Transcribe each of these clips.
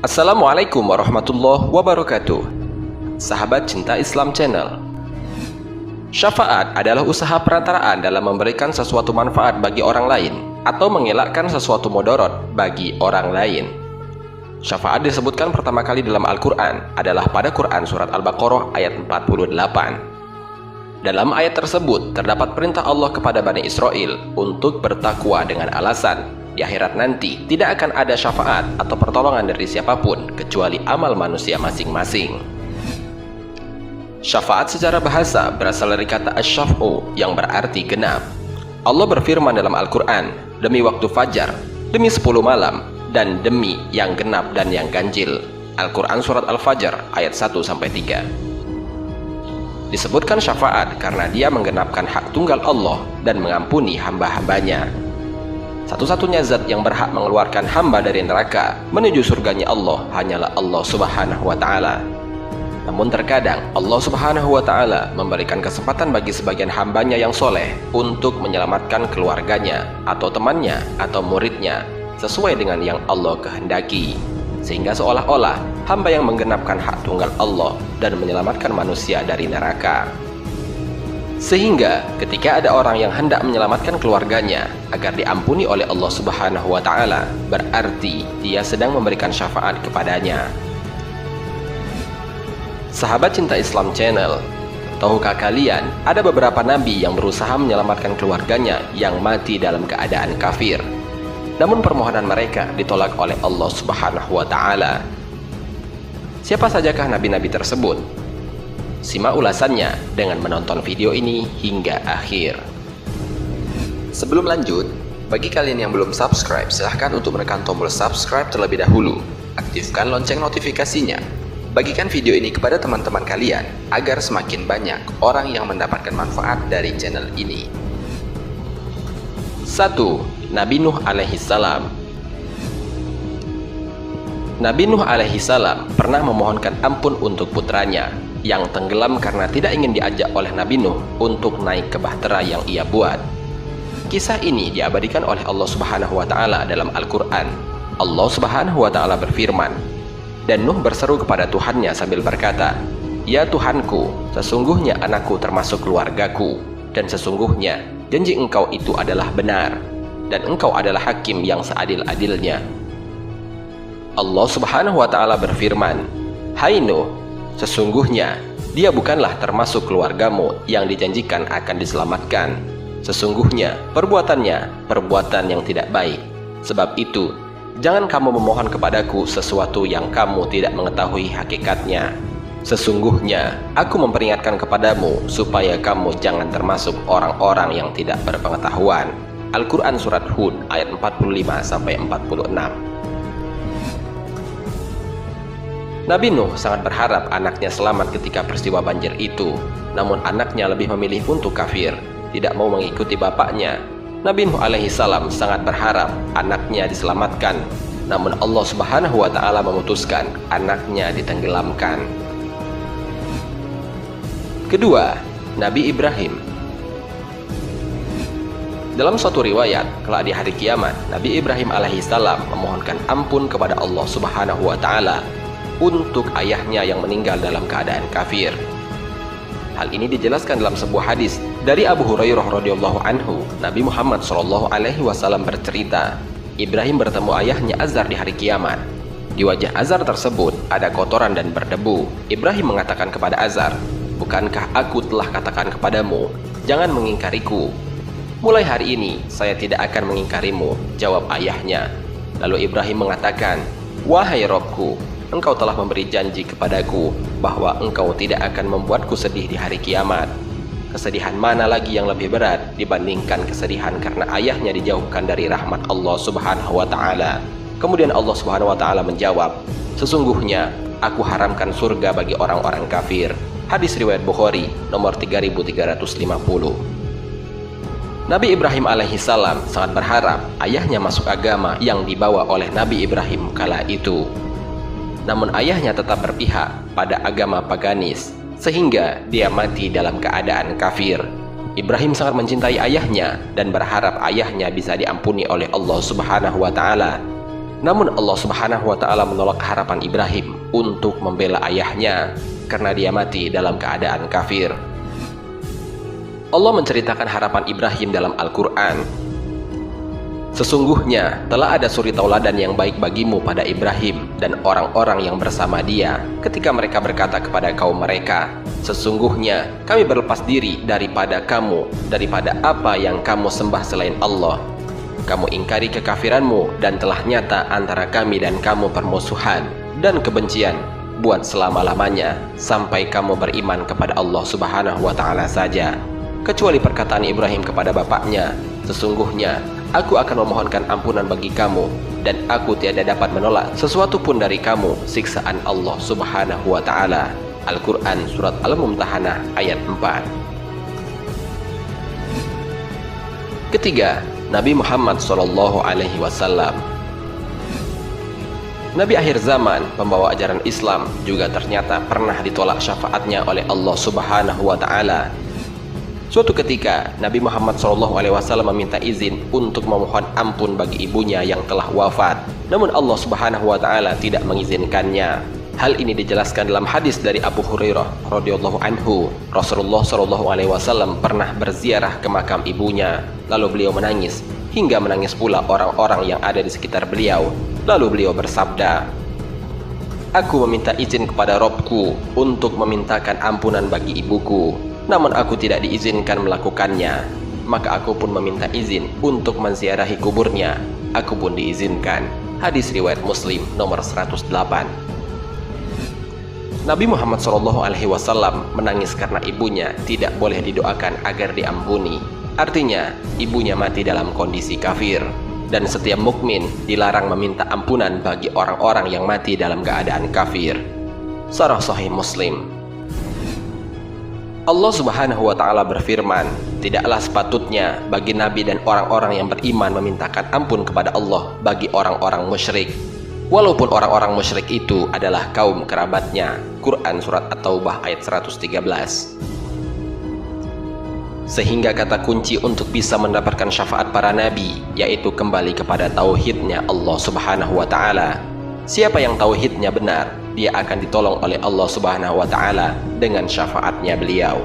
Assalamualaikum warahmatullahi wabarakatuh. Sahabat Cinta Islam Channel. Syafaat adalah usaha perantaraan dalam memberikan sesuatu manfaat bagi orang lain atau mengelakkan sesuatu mudarat bagi orang lain. Syafaat disebutkan pertama kali dalam Al-Quran adalah pada Quran Surat Al-Baqarah ayat 48. Dalam ayat tersebut terdapat perintah Allah kepada Bani Israel untuk bertakwa dengan alasan di akhirat nanti tidak akan ada syafaat atau pertolongan dari siapapun kecuali amal manusia masing-masing. Syafaat secara bahasa berasal dari kata asy-syaf'u yang berarti genap. Allah berfirman dalam Al-Quran, demi waktu fajar, demi 10 malam, dan demi yang genap dan yang ganjil. Al-Quran Surat Al-Fajr ayat 1-3. Disebutkan syafaat karena dia menggenapkan hak tunggal Allah dan mengampuni hamba-hambanya. Satu-satunya zat yang berhak mengeluarkan hamba dari neraka menuju surganya Allah hanyalah Allah Subhanahu wa Ta'ala. Namun terkadang Allah Subhanahu wa Ta'ala memberikan kesempatan bagi sebagian hambanya yang soleh untuk menyelamatkan keluarganya atau temannya atau muridnya sesuai dengan yang Allah kehendaki, sehingga seolah-olah hamba yang menggenapkan hak tunggal Allah dan menyelamatkan manusia dari neraka. Sehingga ketika ada orang yang hendak menyelamatkan keluarganya agar diampuni oleh Allah Subhanahu wa Ta'ala, berarti dia sedang memberikan syafaat kepadanya. Sahabat Cinta Islam Channel, tahukah kalian ada beberapa nabi yang berusaha menyelamatkan keluarganya yang mati dalam keadaan kafir, namun permohonan mereka ditolak oleh Allah Subhanahu wa Ta'ala. Siapa sajakah nabi-nabi tersebut? Simak ulasannya dengan menonton video ini hingga akhir. Sebelum lanjut, bagi kalian yang belum subscribe, silahkan untuk menekan tombol subscribe terlebih dahulu. Aktifkan lonceng notifikasinya. Bagikan video ini kepada teman-teman kalian agar semakin banyak orang yang mendapatkan manfaat dari channel ini. 1. Nabi Nuh alaihi salam. Nabi Nuh alaihi salam pernah memohonkan ampun untuk putranya yang tenggelam karena tidak ingin diajak oleh Nabi Nuh untuk naik ke bahtera yang ia buat. Kisah ini diabadikan oleh Allah Subhanahu wa Ta'ala dalam Al-Quran. Allah Subhanahu wa Ta'ala berfirman, dan Nuh berseru kepada Tuhannya sambil berkata, "Ya Tuhanku, sesungguhnya anakku termasuk keluargaku, dan sesungguhnya janji engkau itu adalah benar, dan engkau adalah hakim yang seadil-adilnya." Allah Subhanahu wa Ta'ala berfirman, "Hai Nuh, sesungguhnya dia bukanlah termasuk keluargamu yang dijanjikan akan diselamatkan. Sesungguhnya perbuatannya perbuatan yang tidak baik. Sebab itu, jangan kamu memohon kepadaku sesuatu yang kamu tidak mengetahui hakikatnya. Sesungguhnya aku memperingatkan kepadamu supaya kamu jangan termasuk orang-orang yang tidak berpengetahuan." Al-Quran Surat Hud ayat 45-46. Nabi Nuh sangat berharap anaknya selamat ketika peristiwa banjir itu. Namun anaknya lebih memilih untuk kafir, tidak mau mengikuti bapaknya. Nabi Nuh alaihi salam sangat berharap anaknya diselamatkan. Namun Allah Subhanahu wa Ta'ala memutuskan anaknya ditenggelamkan. Kedua, Nabi Ibrahim. Dalam suatu riwayat, kelak di hari kiamat, Nabi Ibrahim alaihi salam memohonkan ampun kepada Allah Subhanahu wa Ta'ala untuk ayahnya yang meninggal dalam keadaan kafir. Hal ini dijelaskan dalam sebuah hadis dari Abu Hurairah radhiyallahu anhu. Nabi Muhammad shallallahu alaihi wasallam bercerita, Ibrahim bertemu ayahnya Azar di hari kiamat. Di wajah Azar tersebut ada kotoran dan berdebu. Ibrahim mengatakan kepada Azar, "Bukankah aku telah katakan kepadamu, jangan mengingkariku? Mulai hari ini saya tidak akan mengingkarimu," jawab ayahnya. Lalu Ibrahim mengatakan, "Wahai Robku, engkau telah memberi janji kepadaku bahwa engkau tidak akan membuatku sedih di hari kiamat. Kesedihan mana lagi yang lebih berat dibandingkan kesedihan karena ayahnya dijauhkan dari rahmat Allah Subhanahu wa Ta'ala?" Kemudian Allah Subhanahu wa Ta'ala menjawab, "Sesungguhnya aku haramkan surga bagi orang-orang kafir." Hadis riwayat Bukhari nomor 3350. Nabi Ibrahim alaihi salam sangat berharap ayahnya masuk agama yang dibawa oleh Nabi Ibrahim kala itu. Namun ayahnya tetap berpihak pada agama paganis, sehingga dia mati dalam keadaan kafir. Ibrahim sangat mencintai ayahnya dan berharap ayahnya bisa diampuni oleh Allah Subhanahu wa Ta'ala. Namun Allah Subhanahu wa Ta'ala menolak harapan Ibrahim untuk membela ayahnya karena dia mati dalam keadaan kafir. Allah menceritakan harapan Ibrahim dalam Al-Quran. Sesungguhnya telah ada suri tauladan yang baik bagimu pada Ibrahim dan orang-orang yang bersama dia ketika mereka berkata kepada kaum mereka, sesungguhnya kami berlepas diri daripada kamu, daripada apa yang kamu sembah selain Allah. Kamu ingkari kekafiranmu dan telah nyata antara kami dan kamu permusuhan dan kebencian buat selama-lamanya sampai kamu beriman kepada Allah Subhanahu wa Ta'ala saja, kecuali perkataan Ibrahim kepada bapaknya, sesungguhnya aku akan memohonkan ampunan bagi kamu dan aku tiada dapat menolak sesuatu pun dari kamu siksaan Allah Subhanahu wa Ta'ala. Al-Quran Surat Al-Mumtahanah ayat 4. Ketiga, Nabi Muhammad SAW. Nabi akhir zaman, pembawa ajaran Islam, juga ternyata pernah ditolak syafaatnya oleh Allah Subhanahu wa Ta'ala. Suatu ketika, Nabi Muhammad SAW meminta izin untuk memohon ampun bagi ibunya yang telah wafat. Namun Allah Subhanahu wa Ta'ala tidak mengizinkannya. Hal ini dijelaskan dalam hadis dari Abu Hurairah radhiyallahu anhu. Rasulullah SAW pernah berziarah ke makam ibunya, lalu beliau menangis, hingga menangis pula orang-orang yang ada di sekitar beliau. Lalu beliau bersabda, aku meminta izin kepada Robku untuk memintakan ampunan bagi ibuku, namun aku tidak diizinkan melakukannya. Maka aku pun meminta izin untuk menziarahi kuburnya, aku pun diizinkan. Hadis riwayat Muslim nomor 108. Nabi Muhammad SAW menangis karena ibunya tidak boleh didoakan agar diampuni. Artinya, ibunya mati dalam kondisi kafir. Dan setiap mukmin dilarang meminta ampunan bagi orang-orang yang mati dalam keadaan kafir. Sharah Sahih Muslim. Allah Subhanahu wa Ta'ala berfirman, tidaklah sepatutnya bagi Nabi dan orang-orang yang beriman memintakan ampun kepada Allah bagi orang-orang musyrik, walaupun orang-orang musyrik itu adalah kaum kerabatnya. Quran Surat At-Taubah ayat 113. Sehingga kata kunci untuk bisa mendapatkan syafaat para nabi, yaitu kembali kepada tauhidnya Allah Subhanahu wa Ta'ala. Siapa yang tauhidnya benar, dia akan ditolong oleh Allah Subhanahu wa Ta'ala dengan syafaatnya beliau.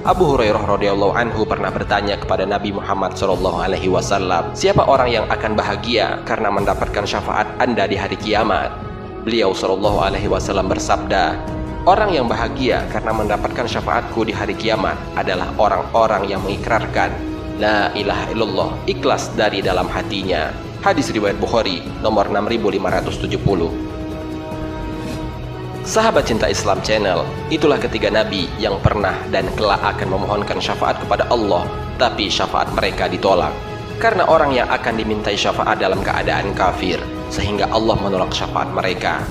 Abu Hurairah radhiyallahu anhu pernah bertanya kepada Nabi Muhammad SAW, siapa orang yang akan bahagia karena mendapatkan syafaat Anda di hari kiamat? Beliau SAW bersabda, orang yang bahagia karena mendapatkan syafaatku di hari kiamat adalah orang-orang yang mengikrarkan La ilaha illallah ikhlas dari dalam hatinya. Hadis riwayat Bukhari nomor 6570. Sahabat Cinta Islam Channel, itulah ketiga nabi yang pernah dan kelak akan memohonkan syafaat kepada Allah, tapi syafaat mereka ditolak karena orang yang akan dimintai syafaat dalam keadaan kafir, sehingga Allah menolak syafaat mereka.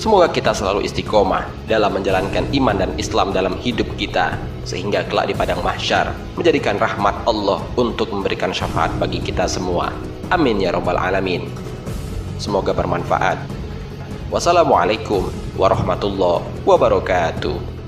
Semoga kita selalu istiqomah dalam menjalankan iman dan Islam dalam hidup kita, sehingga kelak di padang mahsyar menjadikan rahmat Allah untuk memberikan syafaat bagi kita semua. Amin ya rabbal alamin. Semoga bermanfaat. Wassalamualaikum warahmatullahi wabarakatuh.